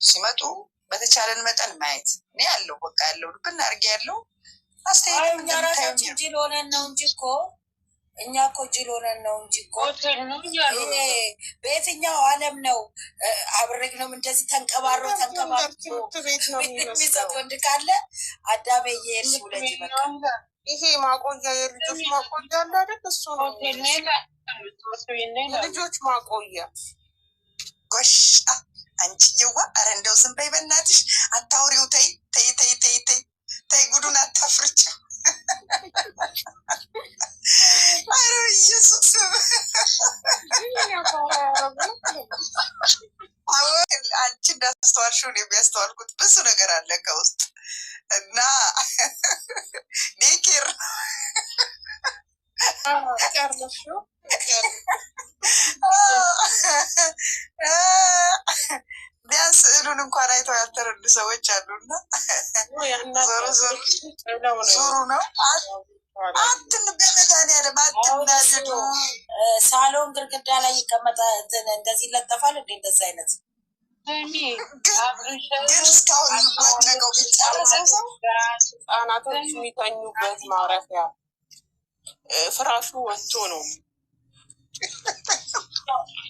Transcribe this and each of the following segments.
ሲመጡ በተቻለን መጠን ማየት እኔ ያለው በቃ ያለው ልብና አድርጌ ያለው አስተያየት እኛ ራሳችን ጅል ሆነን ነው እንጂ እኮ እኛ እኮ ጅል ሆነን ነው እንጂ እኮ በየትኛው ዓለም ነው አብረግ ነው እንደዚህ ተንቀባሮ የሚሰጥ ወንድ ካለ አዳሜ እየሄድሽ ውለጅ በቃ ይሄ ማቆያ የልጆች ማቆያ አለ አይደል? እሱ ነው ልጆች ማቆያ። ጎሽ አንቺዬዋ፣ ኧረ እንደው ዝም በይ በእናትሽ፣ አታውሪው። ተይ ተይ ተይ ተይ ተይ ተይ፣ ጉዱን አታፍርጭ። ኧረ ኢየሱስ፣ አንቺ እንዳስተዋልሽው ነው የሚያስተዋልኩት። ብዙ ነገር አለ ከውስጥ እና ዴኬር ቢያንስ ስዕሉን እንኳን አይተው ያልተረዱ ሰዎች አሉና ዞሮ ዞሩ ነው። አትን በመድኃኒዓለም አትናደዱ። ሳሎን ግርግዳ ላይ ይቀመጣ እንደዚህ ይለጠፋል እንዴ? እንደዚህ አይነት ግን እስካሁን ይወደቀው ህጻናቶች የሚተኙበት ማረፊያ ፍራሹ ወጥቶ ነው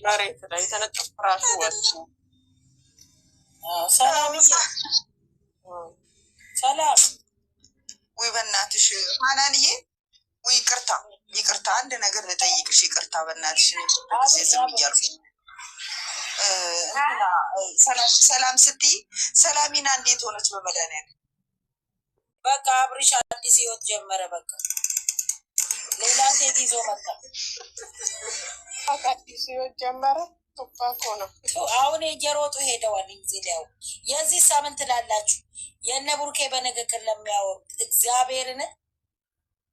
መሬት ላይ የተነጠፈ ፍራሹ ወጥቶ። ሰላም ወይ በእናትሽ ሀናንዬ፣ ወይ ይቅርታ አንድ ነገር ልጠይቅሽ። ይቅርታ በእናትሽ ዝም እያልኩ ሰላም ስትይ ሰላሚና እንዴት ሆነች? በመድኃኒዓለም በቃ አብርሽ አዲስ ህይወት ጀመረ። በቃ ሌላ ሴት ይዞ መጣ። አዲስ ህይወት ጀመረ። አሁን እየሮጡ ሄደዋል። ጊዜ ሊያው የዚህ ሳምንት ላላችሁ የእነ ቡርኬ በንግግር ለሚያወሩት እግዚአብሔርን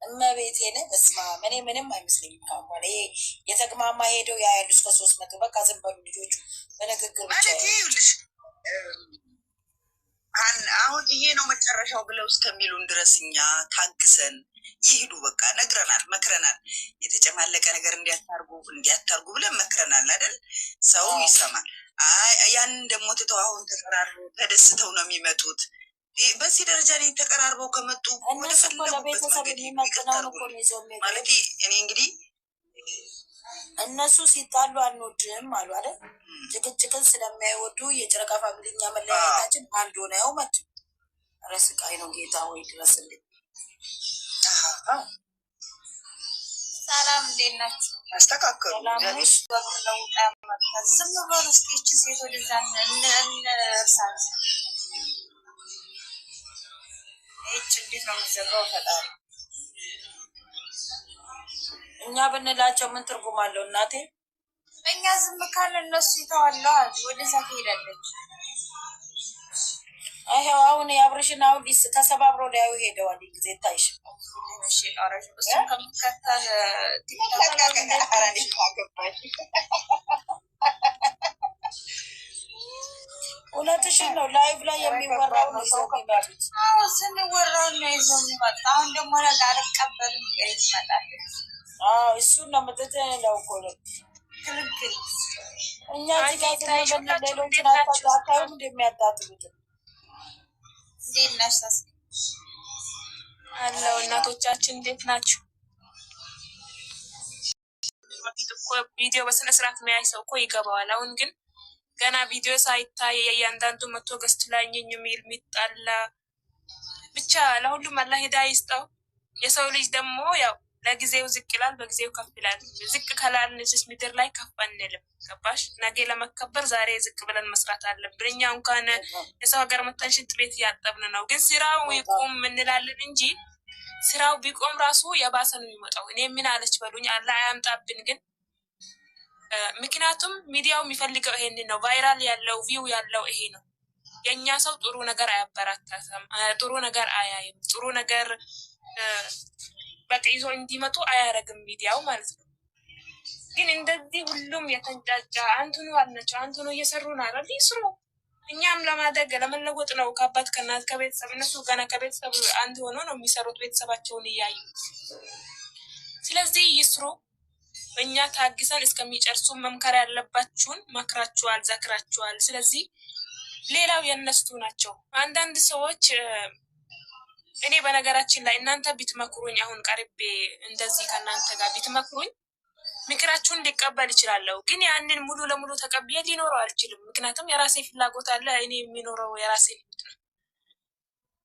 እመቤቴን በስማ እኔ ምንም አይመስለኝም። ካሁን ይሄ የተግማማ ሄደው ያያሉ እስከ 300 በቃ ዝም በሉ ልጆቹ በንግግር ብቻ ማለት ይኸውልሽ፣ አሁን ይሄ ነው መጨረሻው ብለው እስከሚሉን ድረስ እኛ ታግሰን ይሄዱ። በቃ ነግረናል፣ መክረናል። የተጨማለቀ ነገር እንዲያታርጉ ብለን መክረናል አይደል? ሰው ይሰማል። ያንን ደግሞ ትተው አሁን ተቀራርበው ተደስተው ነው የሚመጡት። በዚህ ደረጃ ላይ ተቀራርበው ከመጡ ወደ ፈለጉበት መንገድ ይቀጥታሉ ማለት እኔ እንግዲህ እነሱ ሲጣሉ አንወድም አሉ አይደል? ጭቅጭቅን ስለማይወዱ የጨረቃ ፋሚሊኛ መለያየታችን አንድ ሆነው መጡ። ረስቃይ ነው ጌታ ወይ ድረስልኝ። ሰላም እንዴት ናችሁ? አስተካከሉ። ዝም ብሎ ስኬች ሴት ወደዛ እንርሳት። ይህች እንዴት ነው የምትዘጋው? ፈጣሪ እኛ ብንላቸው ምን ትርጉም አለው እናቴ? እኛ ዝም ካለ እነሱ ይተዋለዋል፣ ወደዛ ትሄዳለች። ይሄው አሁን የአብርሽን አሁን ተሰባብሮ ሊያዩ ሄደዋል። ጊዜ ታይሽ ከምከተል እውነትሽን ነው። ላይቭ ላይ የሚወራው ነው ይዘው የሚመጡት። ስንወራው ነው ይዘው የሚመጣ። አሁን ደግሞ ነገ አልቀበልም ይመጣል። እሱን ነው ምትትለው እኮ ክልክል። እኛ ዚጋ ሌሎችን አታዩም እንደሚያጣጥሉትን እንዴት ነሽ? አለው እናቶቻችን እንዴት ናችሁ? ቪዲዮ በስነ ስርዓት የሚያይ ሰው እኮ ይገባዋል። አሁን ግን ገና ቪዲዮ ሳይታይ የእያንዳንዱ መቶ ገስት ላይ የሚል የሚጣላ ብቻ ለሁሉም አላህ ሂዳያ ይስጠው። የሰው ልጅ ደግሞ ያው ለጊዜው ዝቅ ይላል፣ በጊዜው ከፍ ይላል። ዝቅ ካላልን እዚህ ምድር ላይ ከፍ አንልም። ገባሽ? ነገ ለመከበር ዛሬ ዝቅ ብለን መስራት አለብን። እኛ እንኳን የሰው ሀገር መተን ሽንት ቤት እያጠብን ነው፣ ግን ስራው ይቁም እንላለን እንጂ ስራው ቢቆም ራሱ የባሰ ነው የሚመጣው። እኔ ምን አለች በሉኝ፣ አላህ አያምጣብን። ግን ምክንያቱም ሚዲያው የሚፈልገው ይሄንን ነው። ቫይራል ያለው ቪው ያለው ይሄ ነው። የእኛ ሰው ጥሩ ነገር አያበረታታም፣ ጥሩ ነገር አያይም፣ ጥሩ ነገር በቃ ይዞ እንዲመጡ አያረግም ሚዲያው ማለት ነው። ግን እንደዚህ ሁሉም የተንጫጫ አንቱኑ አልነቸው አንቱኑ እየሰሩ ነው አይደል? ይስሩ። እኛም ለማደግ ለመለወጥ ነው። ከአባት ከእናት ከቤተሰብ እነሱ ገና ከቤተሰብ አንድ ሆኖ ነው የሚሰሩት ቤተሰባቸውን እያዩ። ስለዚህ ይስሩ። እኛ ታግሰን እስከሚጨርሱ መምከር ያለባችሁን መክራችኋል፣ ዘክራችኋል። ስለዚህ ሌላው የነሱ ናቸው። አንዳንድ ሰዎች እኔ በነገራችን ላይ እናንተ ቢትመክሩኝ አሁን ቀርቤ እንደዚህ ከእናንተ ጋር ቢትመክሩኝ ምክራችሁን ሊቀበል ይችላለሁ። ግን ያንን ሙሉ ለሙሉ ተቀብዬ ሊኖረው አልችልም። ምክንያቱም የራሴ ፍላጎት አለ። እኔ የሚኖረው የራሴ ልምድ ነው።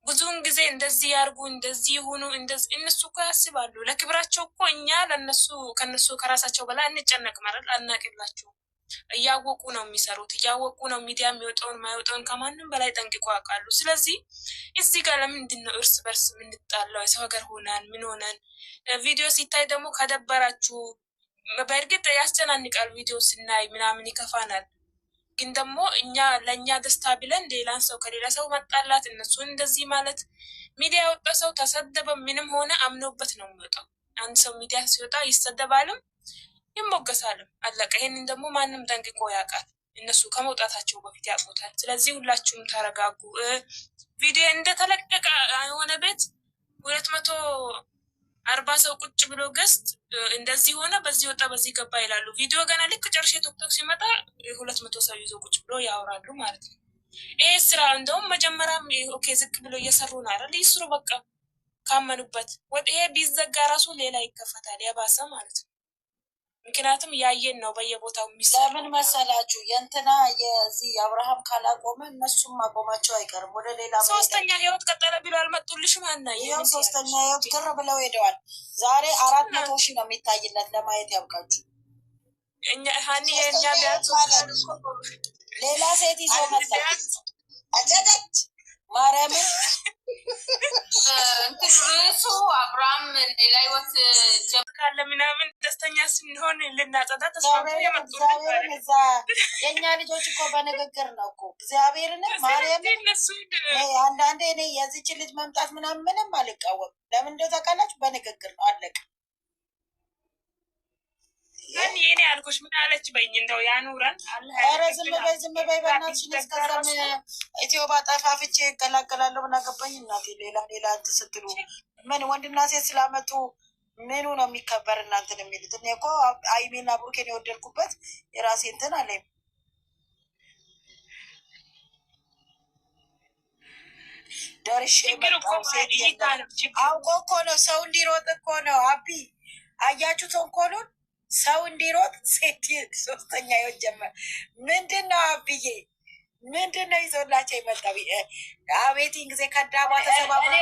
ብዙውን ጊዜ እንደዚህ ያርጉ፣ እንደዚህ ይሁኑ፣ እንደዚህ እነሱ እኮ ያስባሉ። ለክብራቸው እኮ እኛ ለነሱ ከነሱ ከራሳቸው በላይ እንጨነቅ ማለት አናቅላቸው። እያወቁ ነው የሚሰሩት፣ እያወቁ ነው ሚዲያ የሚወጣውን ማይወጣውን ከማንም በላይ ጠንቅቆ ያውቃሉ። ስለዚህ እዚህ ጋር ለምንድን ነው እርስ በርስ የምንጣለው? የሰው ሀገር ሆነን ምን ሆነን? ቪዲዮ ሲታይ ደግሞ ከደበራችሁ በእርግጥ ያስጨናንቃል። ቪዲዮ ስናይ ምናምን ይከፋናል። ግን ደግሞ እኛ ለእኛ ደስታ ብለን ሌላን ሰው ከሌላ ሰው መጣላት፣ እነሱን እንደዚህ ማለት ሚዲያ የወጣ ሰው ተሰደበ ምንም ሆነ አምኖበት ነው የሚወጣው። አንድ ሰው ሚዲያ ሲወጣ ይሰደባልም ይሞገሳልም፣ አለቀ። ይህንን ደግሞ ማንም ጠንቅቆ ያውቃል። እነሱ ከመውጣታቸው በፊት ያውቁታል። ስለዚህ ሁላችሁም ተረጋጉ። ቪዲዮ እንደተለቀቀ የሆነ ቤት 240 ሰው ቁጭ ብሎ ገስት እንደዚህ ሆነ፣ በዚህ ወጣ፣ በዚህ ገባ ይላሉ። ቪዲዮ ገና ልክ ጨርሼ ቶክቶክ ሲመጣ 200 ሰው ይዞ ቁጭ ብሎ ያወራሉ ማለት ነው። ይህ ስራ እንደውም መጀመሪያም ኦኬ ዝቅ ብሎ እየሰሩ ነው አይደል? ይስሩ በቃ ካመኑበት። ይሄ ቢዘጋ ራሱ ሌላ ይከፈታል የባሰ ማለት ነው። ምክንያቱም ያየን ነው በየቦታው የሚሰሩ። ለምን መሰላችሁ? የእንትና የዚህ የአብርሃም ካላቆመ እነሱም ማቆማቸው አይቀርም። ወደ ሌላ ሶስተኛ ህይወት ቀጠለ ብሎ አልመጡልሽም? አና ይኸው ሶስተኛ ህይወት ግር ብለው ሄደዋል። ዛሬ 400 ሺህ ነው የሚታይለት። ለማየት ያብቃችሁ። እኛ ሀኒ የእኛ ቢያንስ ሌላ ሴት ይዞ መጣ አጨደች ማርያምን እሱ አብርሃም ሌላ ህይወት ካለ ምናምን ደስተኛ ስንሆን ልናጸዳ ተስፋ የመጡ እዛ የእኛ ልጆች እኮ በንግግር ነው እኮ እግዚአብሔርን ማርያምን። አንዳንዴ እኔ የዚችን ልጅ መምጣት ምናምን ምንም አልቃወም። ለምን እንደው ታውቃላችሁ? በንግግር ነው አለቀ። ግን የኔ ያልኩሽ ምን አለች በይኝ እንደው ያኑረን። ኧረ ዝም በይ በእናትሽ። እስከዛም ኢትዮ ባጠፋፍቼ እገላገላለሁ። ምን አገባኝ እናቴ። ሌላ እንትን ስትሉ ምን ወንድና ሴት ስላመጡ ምኑ ነው የሚከበር እናንትን የሚሉት? እኔ እኮ አይሜና ብሩኬን የወደድኩበት የራሴ እንትን አለኝ። ደርሼ መጣሁ። ሴት አውቆ እኮ ነው ሰው እንዲሮጥ እኮ ነው። አቢ አያችሁ ተንኮሉን። ሰው እንዲሮጥ ሴት ሶስተኛ ህይወት ጀመር። ምንድን ነው አብዬ? ምንድን ነው ይዞላቸው የመጣው? አቤቲን ጊዜ ከዳባ ተሰባብሩን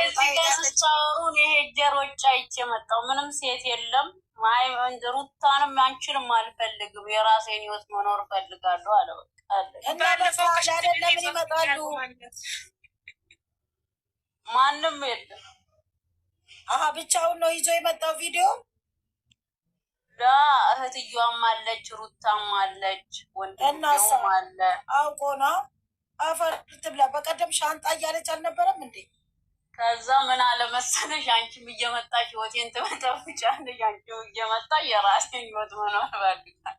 የሄጀ ሮጫ ይቼ መጣው። ምንም ሴት የለም። ሩታንም አንችንም አልፈልግም። የራሴን ህይወት መኖር ፈልጋለሁ አለ። እና ለምን ይመጣሉ? ማንም የለም። ብቻውን ነው ይዞ የመጣው ቪዲዮ። እህትየዋም አለች፣ ሩታም አለች፣ ወንድም አለ። አውቆ ነው አፈር ትብላ። በቀደም ሻንጣ እያለች አልነበረም እንዴ? ከዛ ምን አለመሰለሽ፣ አንቺም እየመጣሽ ህይወቴን ትመጠብጫለሽ። አንቺም እየመጣ የራሴን ህይወት መኖር ፈልጋለሁ።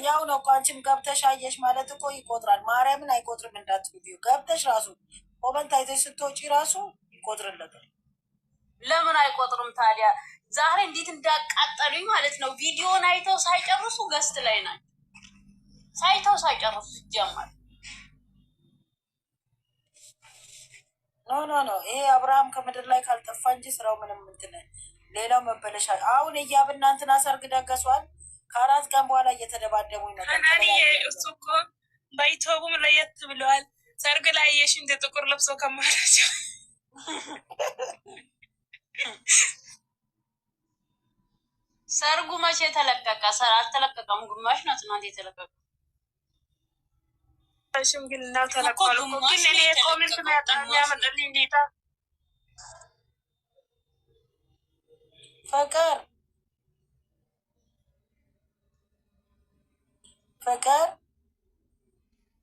ያው ነው እኮ አንቺም ገብተሽ አየሽ ማለት እኮ ይቆጥራል። ማርያምን አይቆጥርም እንዳትሉ። ገብተሽ ራሱ ኮመንት አይተሽ ስትወጪ ራሱ ይቆጥርለታል። ለምን አይቆጥርም ታዲያ? ዛሬ እንዴት እንዳቃጠሉኝ ማለት ነው። ቪዲዮን አይተው ሳይጨርሱ ገስት ላይ ናቸው። ሳይተው ሳይጨርሱ ይጀማል። ኖ ይሄ አብርሃም ከምድር ላይ ካልጠፋ እንጂ ስራው ምንም እንትን ሌላው መበለሻ። አሁን እያብ እናንትና ሰርግ ደገሷል። ከ4 ቀን በኋላ እየተደባደቡ ይመጣል። እሱ እኮ በኢትዮቡም ለየት ብለዋል። ሰርግ ላይ የሽ እንደ ጥቁር ለብሶ ከማራቸው ሰርጉ መቼ ተለቀቀ? አልተለቀቀም። ግማሽ ነው ትናንት የተለቀቀ። ሽምግልናው ተለቋል። ግን እኔ ኮሜንት የሚያመጣልኝ ጌታ ፍቅር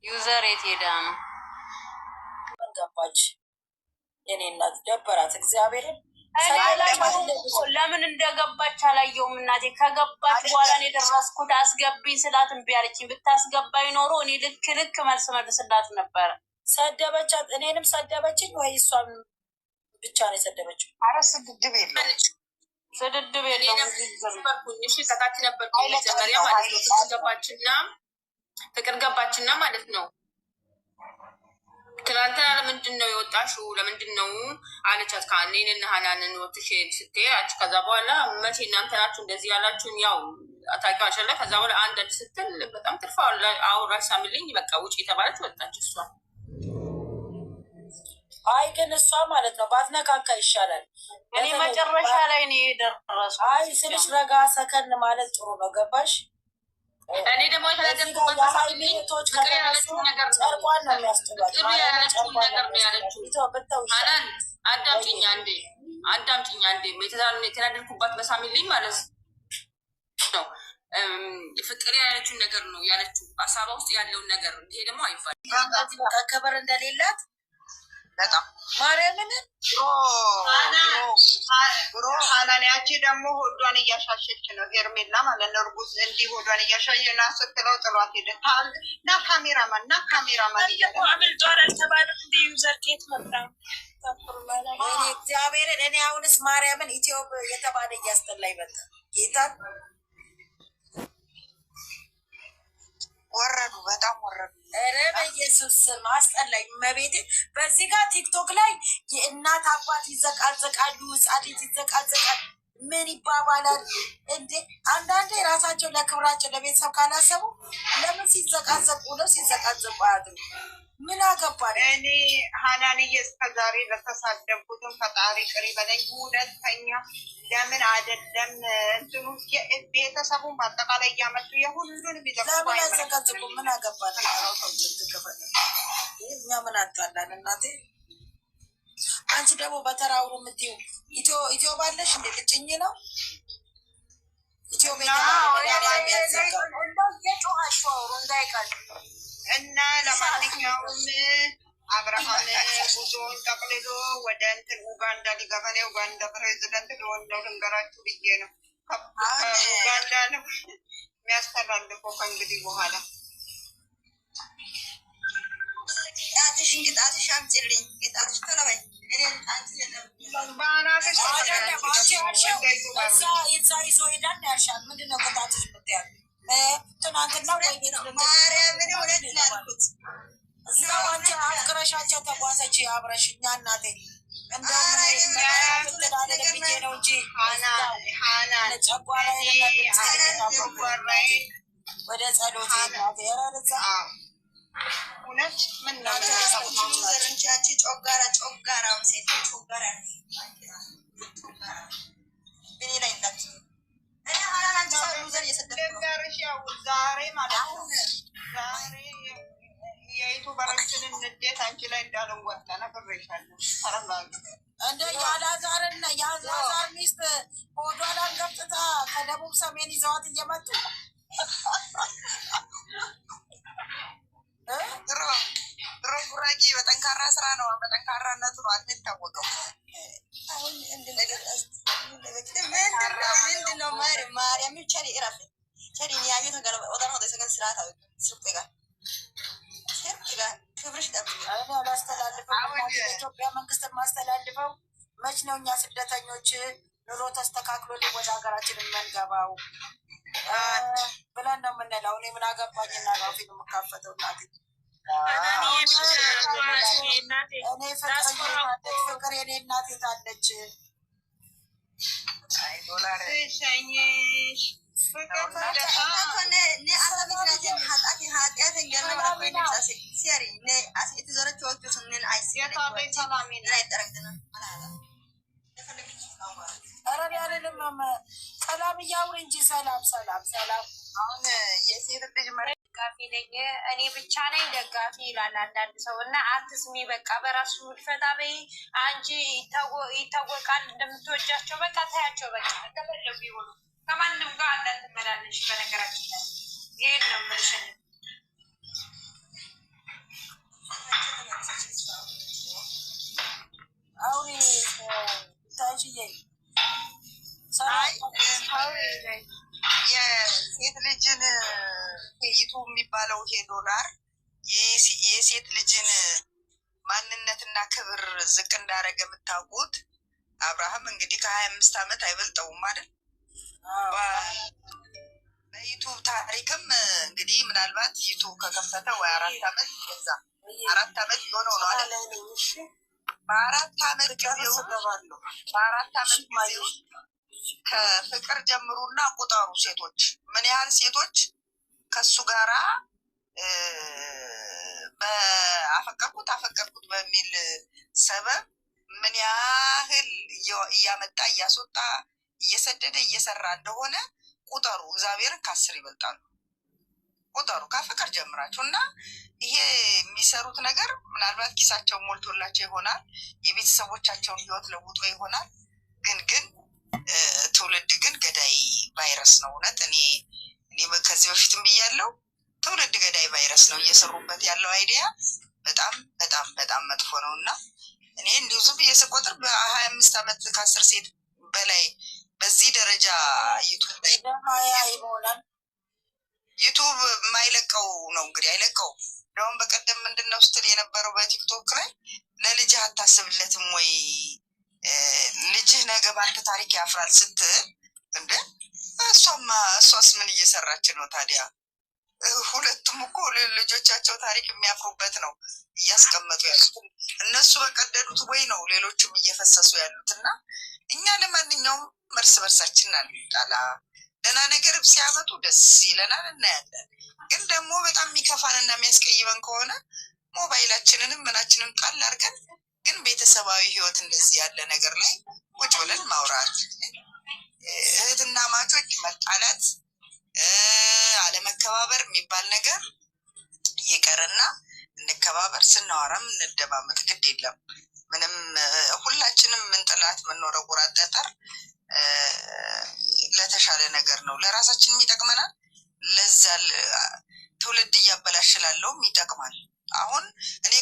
ዩዘር የት ሄዳ ነው? ገባች። የኔ እናት ደበራት እግዚአብሔርን። ለምን እንደገባች አላየውም እናቴ። ከገባች በኋላ እኔ ደረስኩት። አስገቢኝ ስላት እምቢ አለችኝ። ብታስገባኝ ኖሮ እኔ ልክ መልስ መልስላት ነበረ። ሰደበቻት። እኔንም ሰደበችኝ ወይ እሷን ብቻ ነው የሰደበችው? ኧረ ስድድብ የለም ስድድብ የለም። ከታች ነበርኩኝ መጀመሪያ ማለት ነው። ገባችና ፍቅር ገባችና ማለት ነው። ትናንትና ለምንድን ነው የወጣሽው? ለምንድን ነው አለቻት። ከኔንና ሀናንን ወጥሽ ስትሄድ ከዛ በኋላ መቼ እናንተ ናችሁ እንደዚህ ያላችሁን? ያው ታውቂዋለሽ። ከዛ በኋላ አንዳንድ ስትል በጣም ትርፋ አውራሽ ሳምልኝ በቃ ውጭ የተባለች ወጣች እሷ። አይ ግን እሷ ማለት ነው ባትነካካ ይሻላል። እኔ መጨረሻ ላይ ነው የደረስኩት። አይ ስልሽ ረጋ ሰከን ማለት ጥሩ ነው። ገባሽ? እኔ ደግሞ የተለደምኩበት ቶች ከተነሱ ጨርቋን ነው የሚያስጥሏት። ሀናን አዳምጪኝ አንዴ የተናደድኩባት በሳሚልኝ ማለት ነው። ፍቅር ያለችውን ነገር ነው ያለችው፣ ሀሳባ ውስጥ ያለውን ነገር። ይሄ ደግሞ አይባልም ክብር እንደሌላት በጣም ማርያምን ብሮ ሀናንያቺ ደግሞ ሆዷን እያሻሸች ነው። ሄርሜላ ማለት ነው እርጉዝ እንዲህ ሆዷን እያሻየ ና ስትለው ጥሏት ሄደ። ና ካሜራማን አምልጧል አልተባለም እንደ ዩዘር ኬት መጣ እግዚአብሔርን። እኔ አሁንስ ማርያምን ኢትዮብ የተባለ እያስጠላኝ መጣ። ጌታ ወረዱ፣ በጣም ወረዱ። ኧረ በኢየሱስ ስም አስጠላኝ። መቤቴ በዚህ ጋር ቲክቶክ ላይ የእናት አባት ይዘቃዘቃሉ፣ ህጻን ልጅ ይዘቃዘቃል። ምን ይባባላል እንዴ? አንዳንዴ ራሳቸው ለክብራቸው ለቤተሰብ ካላሰቡ ለምን ሲዘቃዘቁ ነው? ሲዘቃዘቁ አያድሩ። ምን አገባል? እኔ ሀናንዬ እስከዛሬ ለተሳደብኩትን ፈጣሪ ቅሪ በለኝ። ሁለተኛ ለምን አይደለም እንትኑ ቤተሰቡን በአጠቃላይ እያመጡ የሁሉንም ለምን ያዘጋዝቁ? ምን አገባል? እኛ ምን አጣላን? እናቴ አንቺ ደግሞ በተራውሩ የምትይው ኢትዮ ባለሽ እንዴ? ልጭኝ ነው ኢትዮ የጮኋቸው እንዳይቀል እና ለማንኛውም አብርሃም ጉዞውን ጠቅልሎ ወደ እንትን ኡጋንዳ ሊገባ ነው። ኡጋንዳ ፕሬዚደንት ለወንደው ልንገራችሁ ብዬ ነው። ኡጋንዳ ነው የሚያስተላልፈው ከእንግዲህ በኋላ። ጣትሽ እንግጣትሽ አምጪልኝ፣ ጣትሽ ተለበይ ይዞ ሄዳል ያልሻል። ምንድነው ቅጣትሽ ምትያል? ትናንትና ወይ ቤት ማርያምን እውነት ላልኩት እዛው አንቺ አፍቅረሻቸው ተጓዘች አብረሽ። እኛ እናቴ እንደውም ብዬ ነው እንጂ ጨጓራ ወደ ጸሎት ናቴ ረርዛ እውነት ምን ዘርንቻቺ ጮጋራ ሴት ጮጋራ እኔ ላይ ላችሁ ዛሬ ማለት ነው ዛሬ የዩቱበሮችንን ንዴት አንቺ ላይ እንዳልወጣ ነግሬሻለሁ። ተረጋጊ። እንደ የአላዛርና የአላዛር ሚስት ሆዷን አንገፍጥታ ከደቡብ ሰሜን ይዘዋት እየመጡ ድሮ ጉራጌ በጠንካራ ስራ ነው፣ በጠንካራነቱ ነው የሚታወቀው። አሁን ምንድን ነው ማርያም ቸሪ እረፍ ቸሪ ያየ ተገለ ወደ ነው ደሰከን ስርዓት ስርጥ ጋር ክብርሽ ጠብቅ። ኢትዮጵያ መንግስት ማስተላልፈው መች ነው እኛ ስደተኞች ኑሮ ተስተካክሎ ወደ ሀገራችን የምንገባው ብለን ነው የምንለው። እኔ ምን አገባኝና ነው ፊት የምካፈተው? እናቴ እኔ ፍቅር የኔ እናቴ ታለች። ሸኝሽ ሰላም እያውር እንጂ ሰላም ሰላም ሰላም። አሁን የሴት ልጅ ደጋፊ ነኝ እኔ ብቻ ነኝ ደጋፊ ይላል አንዳንድ ሰው እና አትስሚ፣ በቃ በራሱ ፈታ በይ አንቺ። ይታወቃል እንደምትወጃቸው፣ በቃ ታያቸው፣ በቃ ተበለቡ ይሆኑ ከማንም ጋር እንዳትመላለሽ። በነገራችን ላይ ይሄን ነው የምልሽን። አሁን ታጅዬ የሴት ልጅን ሄይቱ የሚባለው ይሄ ዶላር የሴት ልጅን ማንነትና ክብር ዝቅ እንዳደረገ የምታውቁት አብርሃም እንግዲህ ከ25 ዓመት አይበልጠውም አይደል? በዩቱብ ታሪክም እንግዲህ ምናልባት ዩቱብ ከከፈተ ወይ 4 ዓመት ገዛ 4 ዓመት የሆነው ነው አለ። በ4 ዓመት ጊዜው ከፍቅር ጀምሩና ቁጠሩ። ሴቶች ምን ያህል ሴቶች ከሱ ጋራ አፈቀርኩት በሚል ሰበብ ምን ያህል እያመጣ እያስወጣ እየሰደደ እየሰራ እንደሆነ ቁጠሩ። እግዚአብሔርን ከ10 ይበልጣሉ። ቁጠሩ ከፍቅር ጀምራችሁ እና ይሄ የሚሰሩት ነገር ምናልባት ኪሳቸውን ሞልቶላቸው ይሆናል፣ የቤተሰቦቻቸውን ህይወት ለውጦ ይሆናል። ግን ትውልድ ግን ገዳይ ቫይረስ ነው። እውነት እኔ ከዚህ በፊትም ብያለሁ፣ ትውልድ ገዳይ ቫይረስ ነው። እየሰሩበት ያለው አይዲያ በጣም በጣም በጣም መጥፎ ነው እና እኔ እንዲሁ ዝም ብዬ ስቆጥር በ25 ዓመት ከ10 ሴት በላይ በዚህ ደረጃ ዩቱብ ላይ ዩቱብ የማይለቀው ነው እንግዲህ አይለቀው። እንደውም በቀደም ምንድነው ስትል የነበረው በቲክቶክ ላይ ለልጅህ አታስብለትም ወይ? ልጅህ ነገ ባንተ ታሪክ ያፍራል ስትል እንደ እሷስ ምን እየሰራች ነው ታዲያ? ሁለቱም እኮ ልጆቻቸው ታሪክ የሚያፍሩበት ነው እያስቀመጡ ያሉት። እነሱ በቀደዱት ወይ ነው ሌሎችም እየፈሰሱ ያሉት። እና እኛ ለማንኛውም እርስ በርሳችን አንጣላ፣ ደህና ነገር ሲያመጡ ደስ ይለናል፣ እናያለን። ግን ደግሞ በጣም የሚከፋንና የሚያስቀይበን ከሆነ ሞባይላችንንም ምናችንም ጣል አድርገን ግን ቤተሰባዊ ህይወት እንደዚህ ያለ ነገር ላይ ቁጭ ብለን ማውራት፣ እህትና ማቾች መጣላት፣ አለመከባበር የሚባል ነገር ይቀርና እንከባበር። ስናወራም እንደማመጥ ግድ የለም ምንም። ሁላችንም ምንጥላት ምንወረውራት ጠጠር ለተሻለ ነገር ነው፣ ለራሳችንም ይጠቅመናል፣ ለዛ ትውልድ እያበላሽላለውም ይጠቅማል። አሁን እኔ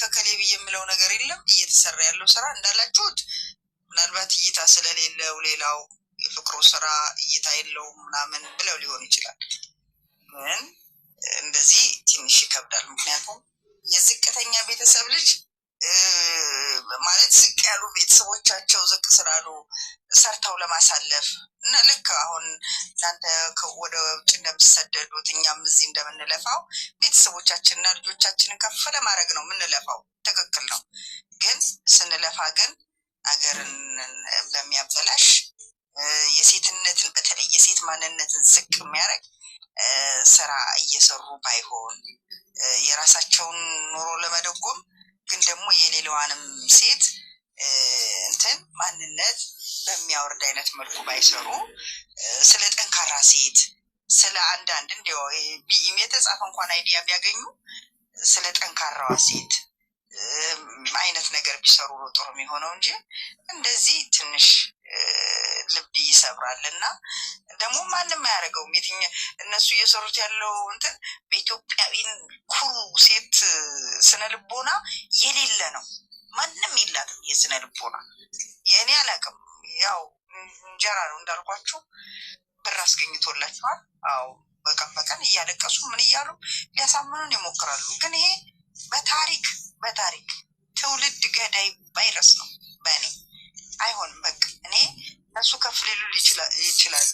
ከሌ ብዬ የምለው ነገር የለም። እየተሰራ ያለው ስራ እንዳላችሁት ምናልባት እይታ ስለሌለው ሌላው የፍቅሩ ስራ እይታ የለውም ምናምን ብለው ሊሆን ይችላል። ግን እንደዚህ ትንሽ ይከብዳል። ምክንያቱም የዝቅተኛ ቤተሰብ ልጅ ማለት ዝቅ ያሉ ቤተሰቦቻቸው ዝቅ ስላሉ ሰርተው ለማሳለፍ እና ልክ አሁን እናንተ ወደ ውጭ እንደምትሰደዱት እኛም እዚህ እንደምንለፋው ቤተሰቦቻችንና ልጆቻችንን ከፍ ለማድረግ ነው የምንለፋው። ትክክል ነው። ግን ስንለፋ ግን አገርን በሚያበላሽ የሴትነትን በተለይ የሴት ማንነትን ዝቅ የሚያደርግ ስራ እየሰሩ ባይሆን የራሳቸውን ኑሮ ለመደጎም ግን ደግሞ የሌላዋንም ሴት እንትን ማንነት በሚያወርድ አይነት መልኩ ባይሰሩ፣ ስለ ጠንካራ ሴት ስለ አንዳንድ እንዲያው የተጻፈ እንኳን አይዲያ ቢያገኙ ስለ ጠንካራዋ ሴት አይነት ነገር ቢሰሩ ነው ጥሩ የሚሆነው እንጂ እንደዚህ ትንሽ ልብ ይሰብራል። እና ደግሞ ማንም አያደርገውም። እነሱ እየሰሩት ያለው እንትን በኢትዮጵያዊን ኩሩ ሴት ስነ ልቦና የሌለ ነው። ማንም የላትም የስነ ልቦና። የእኔ አላውቅም። ያው እንጀራ ነው እንዳልኳችሁ፣ ብር አስገኝቶላቸዋል። አዎ በቀን በቀን እያለቀሱ ምን እያሉ ሊያሳምኑን ይሞክራሉ። ግን ይሄ በታሪክ ትውልድ ገዳይ ቫይረስ ነው። በእኔ አይሆንም። በቃ እኔ እነሱ ከፍ ሊሉ ይችላሉ።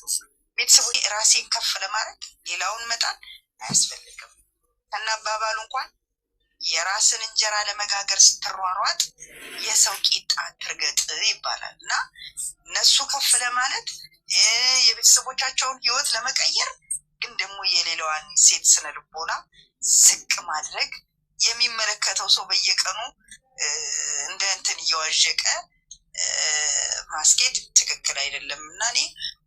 ቤተሰቦች ራሴን ከፍ ለማድረግ ሌላውን መጣል አያስፈልግም። እና አባባሉ እንኳን የራስን እንጀራ ለመጋገር ስትሯሯጥ የሰው ቂጣ ትርገጥ ይባላል። እና እነሱ ከፍ ለማለት የቤተሰቦቻቸውን ህይወት ለመቀየር ግን ደግሞ የሌላዋን ሴት ስነ ልቦና ዝቅ ማድረግ የሚመለከተው ሰው በየቀኑ እንደ እንትን እየዋዠቀ ማስኬድ ትክክል አይደለም። እና እኔ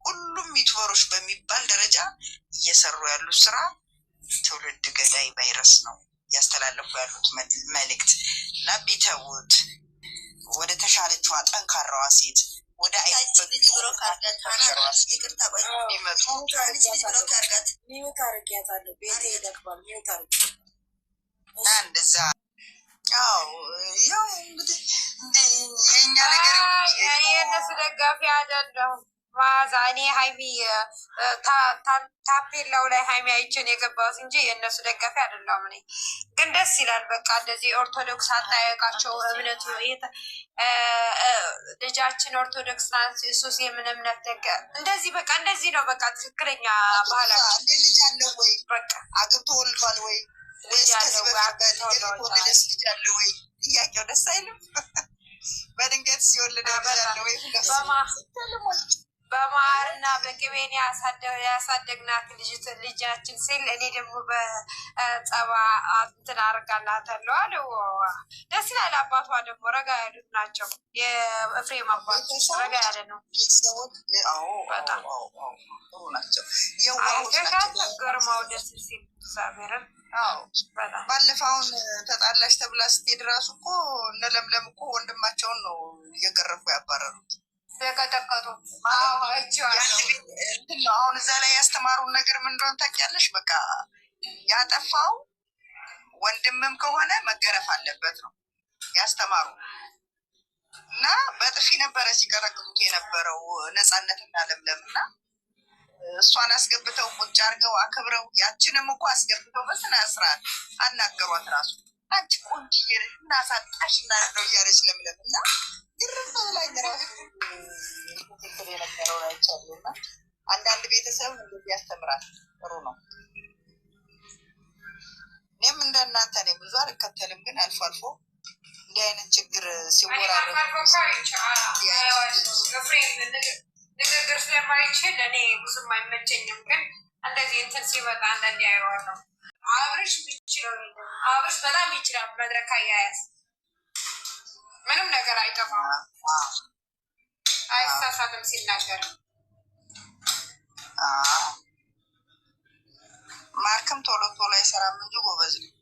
ሁሉም ዩቱበሮች በሚባል ደረጃ እየሰሩ ያሉት ስራ ትውልድ ገዳይ ቫይረስ ነው ያስተላለፉ ያሉት መልእክት እና ቢተውት ወደ ተሻለችዋ ጠንካራዋ ሴት ወደ አይመጡ እንደዛ ያው እንግዲህ የእኛ ነገር የእነሱ ደጋፊ አይደለሁም። ማዛ እኔ ሀይሚ ታፔላው ላይ ሀይሚ አይቼን የገባሁት እንጂ የእነሱ ደጋፊ አይደለሁም። እኔ ግን ደስ ይላል። በቃ እንደዚህ ኦርቶዶክስ አጠያየቃቸው እምነቱ ልጃችን ኦርቶዶክስ ናት፣ ሱስ የምን እምነት እንደዚህ በቃ እንደዚህ ነው። በቃ ትክክለኛ ባህላችን። ልጅ አለው ወይ? በቃ አግብቶ ወልዷል ወይ? ልጅ አለው ወይ? ጥያቄው ደስ አይልም? በድንገት ሲወልድ ያለ ወይ? በማርና በቅቤን ያሳደግናት ልጃችን ሲል እኔ ደግሞ በጸባ እንትን አርጋላታለሁ አለው። ደስ ይላል። አባቷ ደግሞ ረጋ ያሉት ናቸው። የኤፍሬም አባት ረጋ ያለ ነው። በጣም ጥሩ ናቸው። ገርማው ደስ ሲል እግዚአብሔርን ባለፈው አሁን ተጣላሽ ተብላ ስትሄድ ራሱ እኮ እነ ለምለም እኮ ወንድማቸውን ነው እየገረፉ ያባረሩት የቀጠቀጡ። አሁን እዛ ላይ ያስተማሩን ነገር ምን እንደሆነ ታውቂያለሽ? በቃ ያጠፋው ወንድምም ከሆነ መገረፍ አለበት ነው ያስተማሩ። እና በጥፊ ነበረ ሲቀጠቅጡት የነበረው ነፃነትና ለምለም እና እሷን አስገብተው ቁጭ አድርገው አክብረው ያችንም እኮ አስገብተው በስነ ስርዓት አናገሯት። ራሱ አንቺ ቆንጆዬ እናሳጣሽ እናለው እያለች ለምለም እና ግርም ላይ ራሱ ትክክል የነበረው ላይ ቻሉ እና አንዳንድ ቤተሰብ እንደዚህ ያስተምራል። ጥሩ ነው። እኔም እንደናንተ ነኝ። ብዙ አልከተልም፣ ግን አልፎ አልፎ እንዲህ አይነት ችግር ሲወራረድ ንግግር ስለማይችል እኔ ብዙም አይመቸኝም። ግን እንደዚህ እንትን ሲበጣ አንዳንዴ አየዋለሁ። አብርሽ የሚችለው አብርሽ በጣም ይችላል። መድረክ አያያዝ ምንም ነገር አይጠፋም፣ አይሳሳትም ሲናገር። ማርክም ቶሎ ቶሎ አይሰራም እንጂ ጎበዝ ነው።